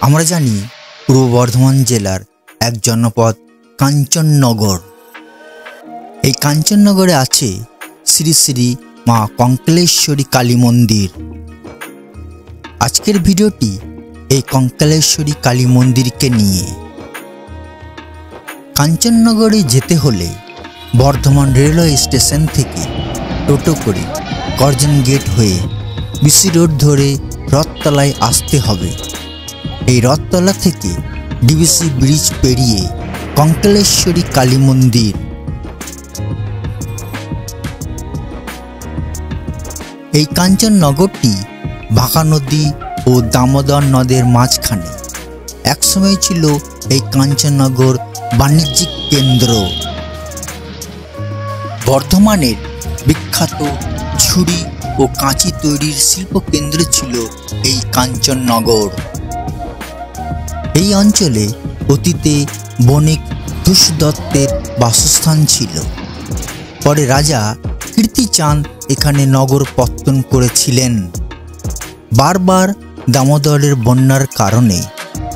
আমরা জানি পূর্ব বর্ধমান জেলার এক জনপদ কাঞ্চননগর। এই কাঞ্চননগরে আছে শ্রী শ্রী মা কঙ্কালেশ্বরী কালী মন্দির। আজকের ভিডিওটি এই কঙ্কালেশ্বরী কালী মন্দিরকে নিয়ে। কাঞ্চননগরে যেতে হলে বর্ধমান রেলওয়ে স্টেশন থেকে টোটো করে গর্জন গেট হয়ে বিসি রোড ধরে রথতলায় আসতে হবে। এই রথতলা থেকে ডিবিসি ব্রিজ পেরিয়ে কঙ্কালেশ্বরী কালী মন্দির। এই কাঞ্চননগরটি বাঁকা নদী ও দামোদর নদের মাঝখানে। একসময় ছিল এই কাঞ্চননগর বাণিজ্যিক কেন্দ্র। বর্ধমানের বিখ্যাত ছুরি ও কাঁচি তৈরির শিল্পকেন্দ্র ছিল এই কাঞ্চননগর। এই অঞ্চলে অতীতে বণিক তুষদত্তের বাসস্থান ছিল। পরে রাজা কীর্তিচাঁদ এখানে নগর পত্তন করেছিলেন। বারবার দামোদরের বন্যার কারণে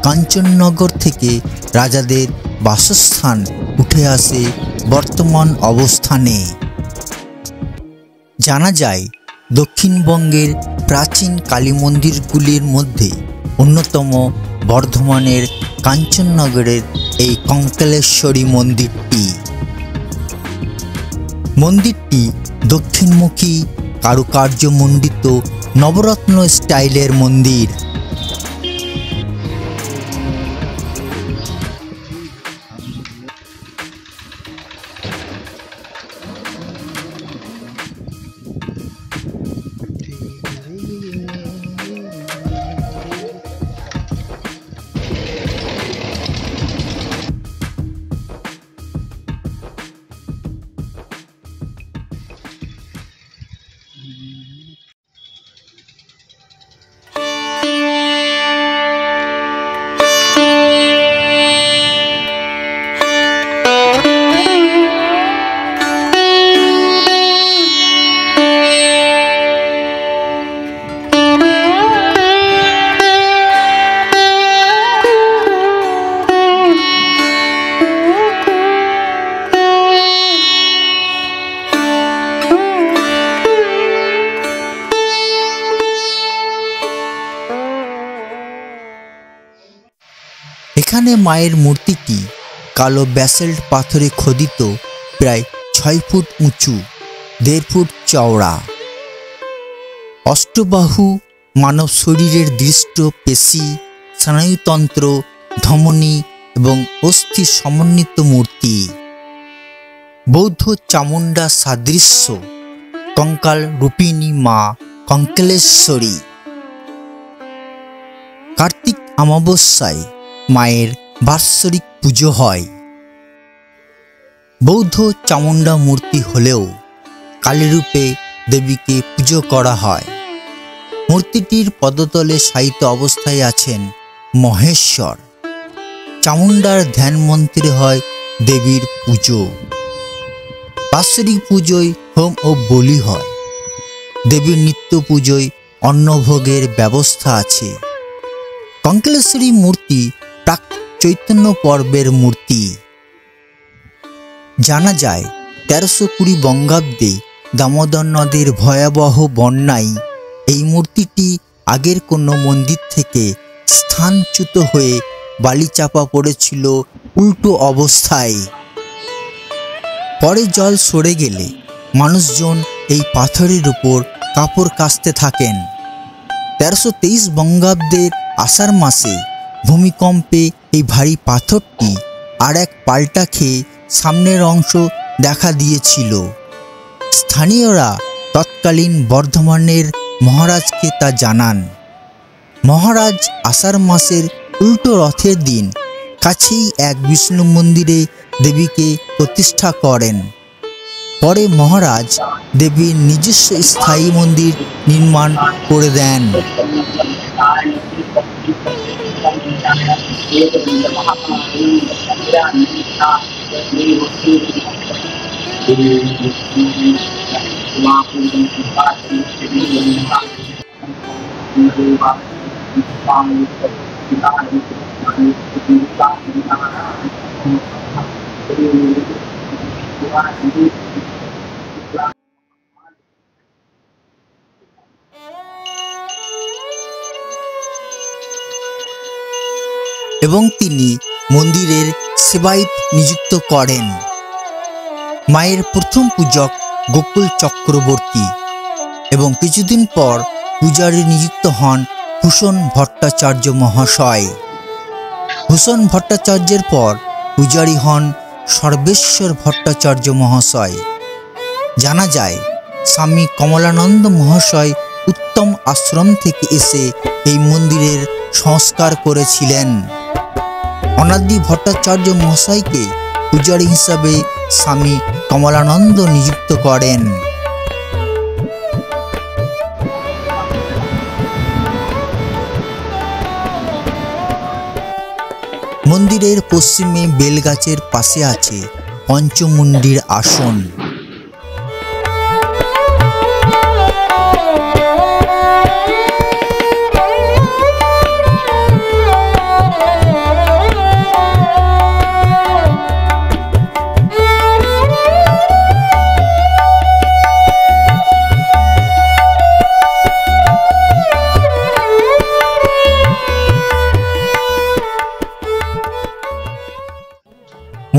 কাঞ্চননগর থেকে রাজাদের বাসস্থান উঠে আসে বর্তমান অবস্থানে। জানা যায় দক্ষিণবঙ্গের প্রাচীন কালী মন্দিরগুলির মধ্যে অন্যতম বর্ধমানের কাঞ্চননগরের এই কঙ্কালেশ্বরী মন্দিরটি। মন্দিরটি দক্ষিণমুখী কারুকার্যমণ্ডিত নবরত্ন স্টাইলের মন্দির। এখানে মায়ের মূর্তিটি কালো ব্যাসল্ট পাথরে খোদিত, প্রায় 6 ফুট উঁচু, 1.5 ফুট চওড়া। অষ্টবাহু মানব শরীরের দৃষ্ট পেশি, স্নায়ুতন্ত্র, ধমনী এবং অস্থি সমন্বিত মূর্তি। বৌদ্ধ চামুণ্ডা সাদৃশ্য কঙ্কাল রূপিণী মা কঙ্কালেশ্বরী। কার্তিক অমাবস্যায় মায়ের বাৎসরিক পুজো হয়। বৌদ্ধ চামুণ্ডা মূর্তি হলেও কালীরূপে দেবীকে পুজো করা হয়। মূর্তিটির পদতলে শায়িত অবস্থায় আছেন মহেশ্বর। চামুণ্ডার ধ্যান মন্ত্রে হয় দেবীর পুজো। বাৎসরিক পুজোয় হোম ও বলি হয়। দেবীর নিত্য পুজোয় অন্নভোগের ব্যবস্থা আছে। কঙ্কালেশ্বরী মূর্তি প্রাক চৈতন্য পর্বের মূর্তি। জানা যায় 1320 বঙ্গাব্দে দামোদর নদের ভয়াবহ বন্যায় এই মূর্তিটি আগের কোনো মন্দির থেকে স্থানচ্যুত হয়ে বালি চাপা পড়েছিল উল্টো অবস্থায়। পরে জল সরে গেলে মানুষজন এই পাথরের উপর কাপড় কাচতে থাকেন। 1323 বঙ্গাব্দের আষাঢ় মাসে ভূমিকম্পে এই ভারী পাথরটি আর এক পাল্টা খেয়ে সামনের অংশ দেখা দিয়েছিল। স্থানীয়রা তৎকালীন বর্ধমানের মহারাজকে তা জানান। মহারাজ আষাঢ় মাসের উল্টো রথের দিন কাছেই এক বিষ্ণু মন্দিরে দেবীকে প্রতিষ্ঠা করেন। পরে মহারাজ দেবীর নিজস্ব স্থায়ী মন্দির নির্মাণ করে দেন। এবং তিনি মন্দিরের সেবায়িত নিযুক্ত করেন। মায়ের প্রথম পূজক গোকুল চক্রবর্তী এবং কিছুদিন পর পূজারী নিযুক্ত হন ভূষণ ভট্টাচার্য মহাশয়। ভূষণ ভট্টাচার্যের পর পূজারী হন সর্বেশ্বর ভট্টাচার্য মহাশয়। জানা যায় স্বামী কমলানন্দ মহাশয় উত্তম আশ্রম থেকে এসে এই মন্দিরের সংস্কার করেছিলেন। অনাদি ভট্টাচার্য মহাশয়কে পূজারী হিসাবে স্বামী কমলানন্দ নিযুক্ত করেন। মন্দিরের পশ্চিমে বেলগাছের পাশে আছে পঞ্চমুণ্ডির আসন।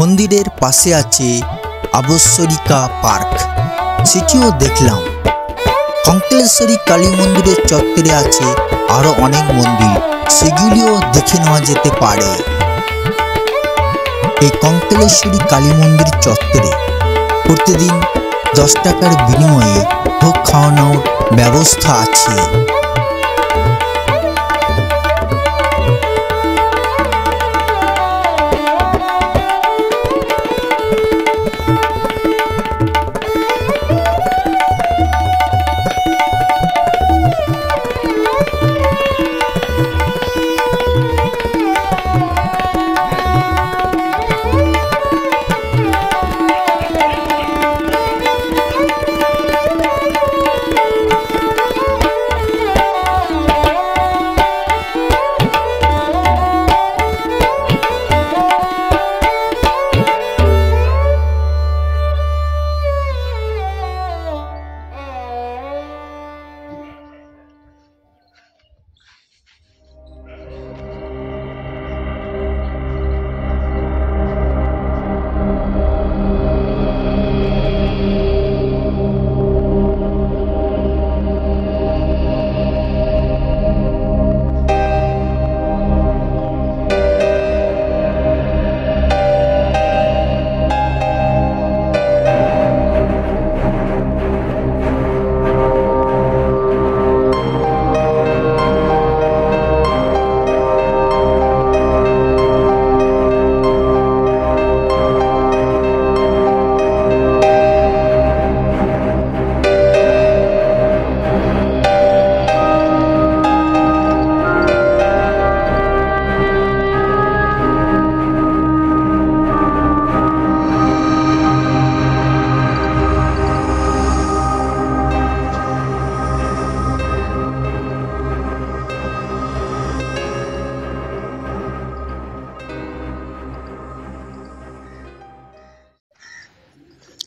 মন্দিরের পাশে আছে আবশ্যরিকা পার্ক, সেটিও দেখলাম। কঙ্কালেশ্বরী কালী মন্দিরের চত্বরে আছে আরো অনেক মন্দির, সেগুলিও দেখে নেওয়া যেতে পারে। এই কঙ্কালেশ্বরী কালী মন্দির চত্বরে প্রতিদিন 10 টাকার বিনিময়ে ভোগ খাওয়ানোর ব্যবস্থা আছে।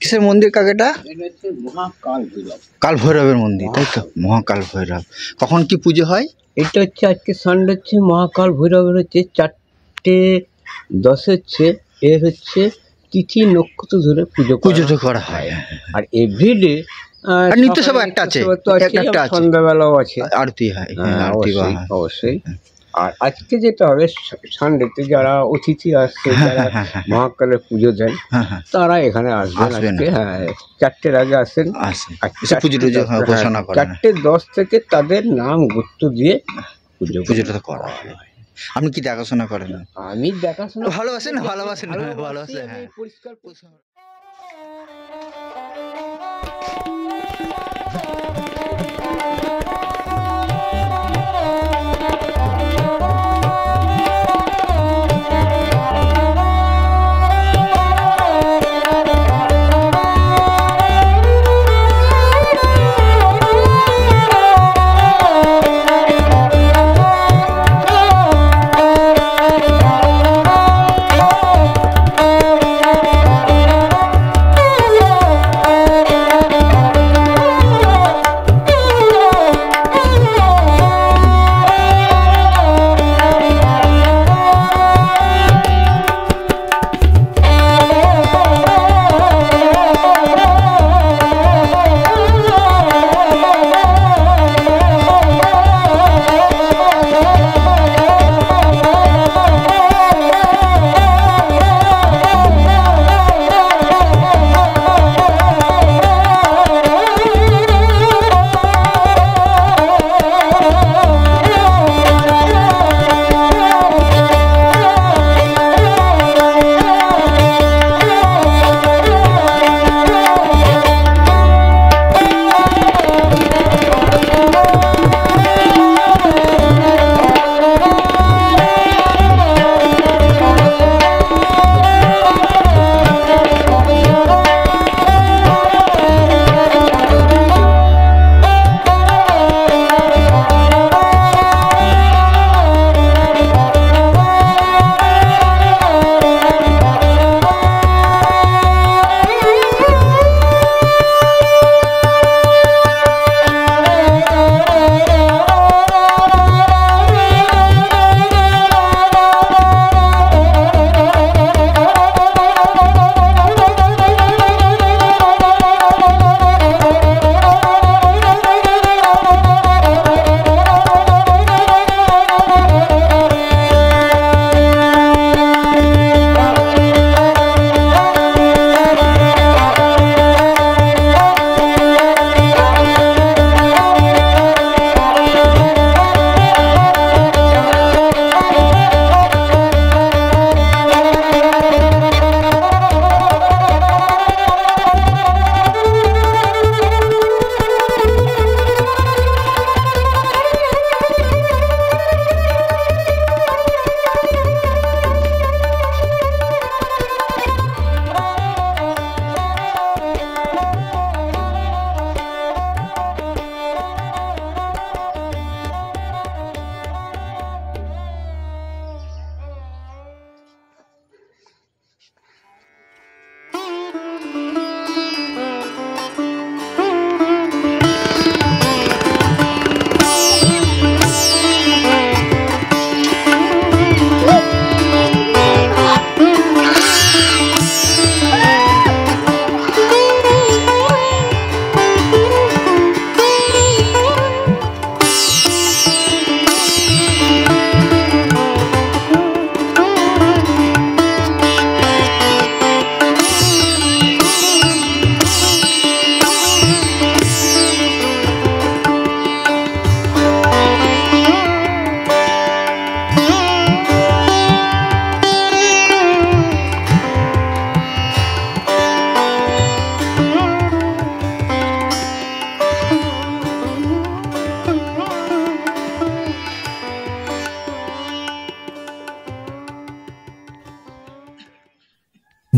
কিসের মন্দির কাকেটা? মহাকাল ভৈরব, কাল ভৈরবের মন্দির, তাই তো? মহাকাল ভৈরব। কখন কি পুজো হয়? এটা হচ্ছে আজকে সানডে হচ্ছে মহাকাল ভৈরবের হচ্ছে 4:10 হচ্ছে, এর হচ্ছে তিথি নক্ষত্র ধরে পুজোটা করা হয়। আর এভরিডে আর নিত্য সভা একটা আছে, একটা আছে, সন্ধ্যাবেলাও আছে, আরতি হয়। আরতি হয় অবশ্যই। আর আজকে যেটা হবে সানডেতে যারা অতিথি আসছে, যারা মহাকালের পুজো দেন, তারা এখানে আসবেন আজকে। হ্যাঁ, 4টের আগে আসেন, 4:10 থেকে তাদের নাম গুরুত্ব দিয়ে পুজোটা করা হয়। আপনি কি দেখাশোনা করেন? আমি দেখাশোনা ভালোবাসেন? ভালোবাসেন, ভালোবাসেন। পরিষ্কার পরিচ্ছন্ন।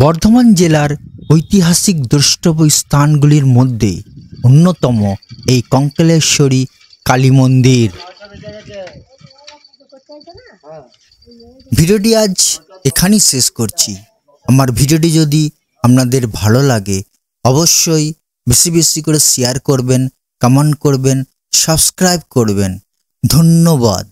বর্ধমান জেলার ঐতিহাসিক দ্রষ্টব্য স্থানগুলির মধ্যে অন্যতম এই কঙ্কালেশ্বরী কালী মন্দির। ভিডিওটি আজ এখানেই শেষ করছি। আমার ভিডিওটি যদি আপনাদের ভালো লাগে অবশ্যই বেশি বেশি করে শেয়ার করবেন, কমেন্ট করবেন, সাবস্ক্রাইব করবেন। ধন্যবাদ।